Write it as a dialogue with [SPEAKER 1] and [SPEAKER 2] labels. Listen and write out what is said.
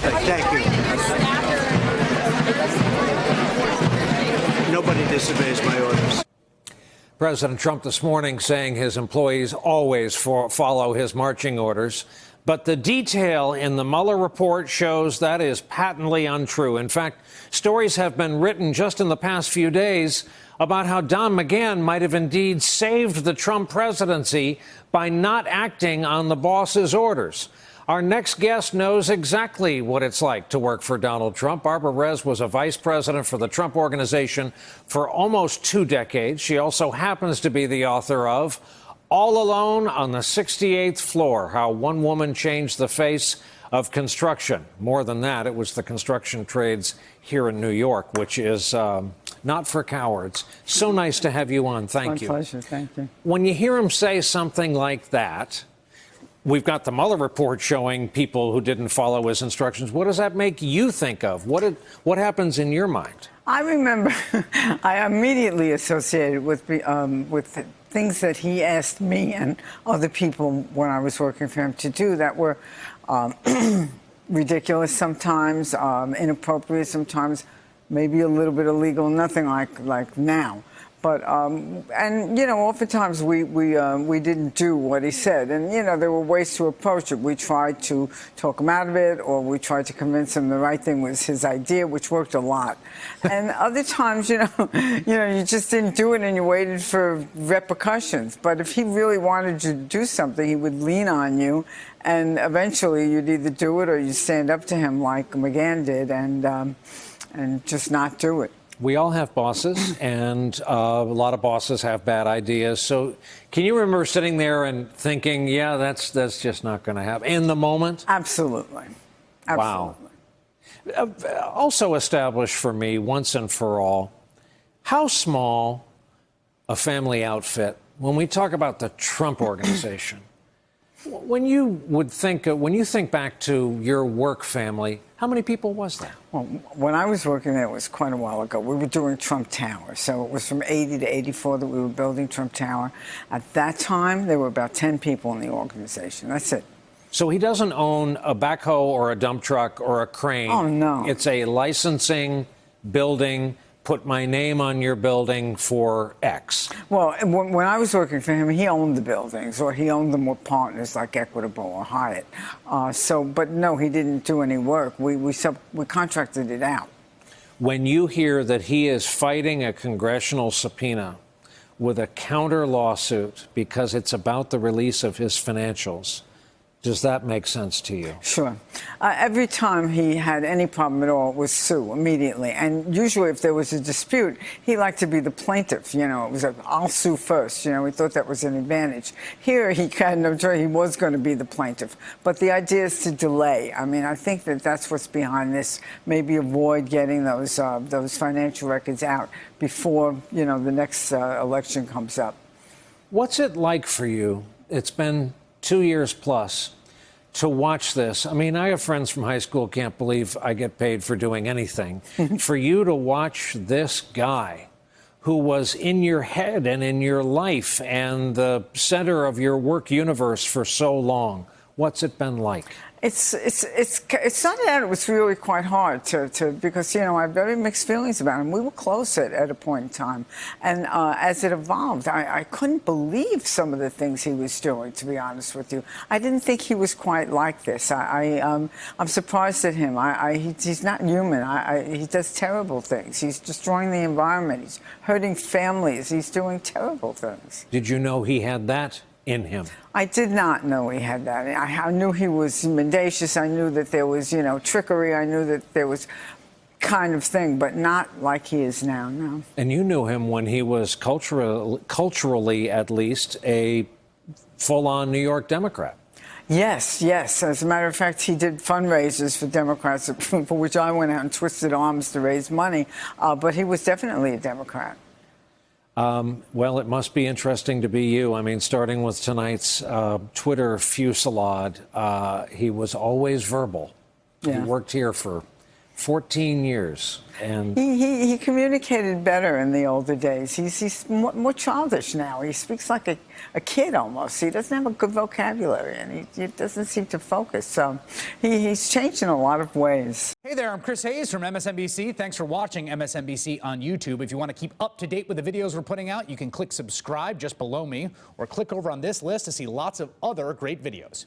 [SPEAKER 1] Thank you. Nobody disobeys my orders.
[SPEAKER 2] President Trump this morning saying his employees always follow his marching orders. But the detail in the Mueller report shows that is patently untrue. In fact, stories have been written just in the past few days about how Don McGahn might have indeed saved the Trump presidency by not acting on the boss's orders. Our next guest knows exactly what it's like to work for Donald Trump. Barbara Rez was a vice president for the Trump Organization for almost 2 decades. She also happens to be the author of All Alone on the 68th Floor, How One Woman Changed the Face of Construction. More than that, it was the construction trades here in New York, which is not for cowards. So nice to have you on. Thank you.
[SPEAKER 3] My pleasure. Thank you.
[SPEAKER 2] When you hear him say something like that, we've got the Mueller report showing people who didn't follow his instructions. What does that make you think of? What happens in your mind?
[SPEAKER 3] I remember I immediately associated with things that he asked me and other people when I was working for him to do that were ridiculous sometimes, inappropriate sometimes, maybe a little bit illegal, nothing like now. But, and, you know, oftentimes we didn't do what he said. And, you know, there were ways to approach it. We tried to talk him out of it, or we tried to convince him the right thing was his idea, which worked a lot. And other times, you just didn't do it and you waited for repercussions. But if he really wanted you to do something, he would lean on you. And eventually you'd either do it or you'd stand up to him like McGahn did and just not do it.
[SPEAKER 2] We all have bosses, and a lot of bosses have bad ideas. So can you remember sitting there and thinking, yeah, that's just not going to happen in the moment?
[SPEAKER 3] Absolutely.
[SPEAKER 2] Wow. Also establish for me once and for all how small a family outfit, when we talk about the Trump Organization, when you think back to your work family, how many people was that?
[SPEAKER 3] Well, when I was working there, it was quite a while ago. We were doing Trump Tower. So it was from 80 to 84 that we were building Trump Tower. At that time, there were about 10 people in the organization. That's it.
[SPEAKER 2] So he doesn't own a backhoe or a dump truck or a crane.
[SPEAKER 3] Oh, no.
[SPEAKER 2] It's a licensing building. Put my name on your building for X.
[SPEAKER 3] Well, when I was working for him, he owned the buildings, or he owned them with partners like Equitable or Hyatt. But no, he didn't do any work. We contracted it out.
[SPEAKER 2] When you hear that he is fighting a congressional subpoena with a counter lawsuit because it's about the release of his financials, does that make sense to you?
[SPEAKER 3] Sure. Every time he had any problem at all, it was sue immediately. And usually if there was a dispute, he liked to be the plaintiff. You know, it was I'll sue first. You know, he thought that was an advantage. Here, he had no choice. He was going to be the plaintiff. But the idea is to delay. I mean, I think that's what's behind this. Maybe avoid getting those financial records out before, the next election comes up.
[SPEAKER 2] What's it like for you? It's been 2 years plus to watch this. I mean, I have friends from high school, can't believe I get paid for doing anything. For you to watch this guy who was in your head and in your life and the center of your work universe for so long, what's it been like?
[SPEAKER 3] It started out, it was really quite hard because, I have very mixed feelings about him. We were close at a point in time. And as it evolved, I couldn't believe some of the things he was doing, to be honest with you. I didn't think he was quite like this. I'm surprised at him. He's not human. He does terrible things. He's destroying the environment. He's hurting families. He's doing terrible things.
[SPEAKER 2] Did you know he had that in him?
[SPEAKER 3] I did not know he had that. I knew he was mendacious. I knew that there was, trickery. I knew that there was kind of thing, but not like he is now, no.
[SPEAKER 2] And you knew him when he was culturally, at least, a full-on New York Democrat.
[SPEAKER 3] Yes. As a matter of fact, he did fundraisers for Democrats, for which I went out and twisted arms to raise money. But he was definitely a Democrat.
[SPEAKER 2] Well, it must be interesting to be you. I mean, starting with tonight's Twitter fusillade, he was always verbal.
[SPEAKER 3] Yeah.
[SPEAKER 2] He worked here for 14 years. And
[SPEAKER 3] He communicated better in the older days. He's more childish now. He speaks like a kid almost. He doesn't have a good vocabulary, and he doesn't seem to focus. So he's changed in a lot of ways.
[SPEAKER 4] Hey there, I'm Chris Hayes from MSNBC. Thanks for watching MSNBC on YouTube. If you want to keep up to date with the videos we're putting out, you can click subscribe just below me, or click over on this list to see lots of other great videos.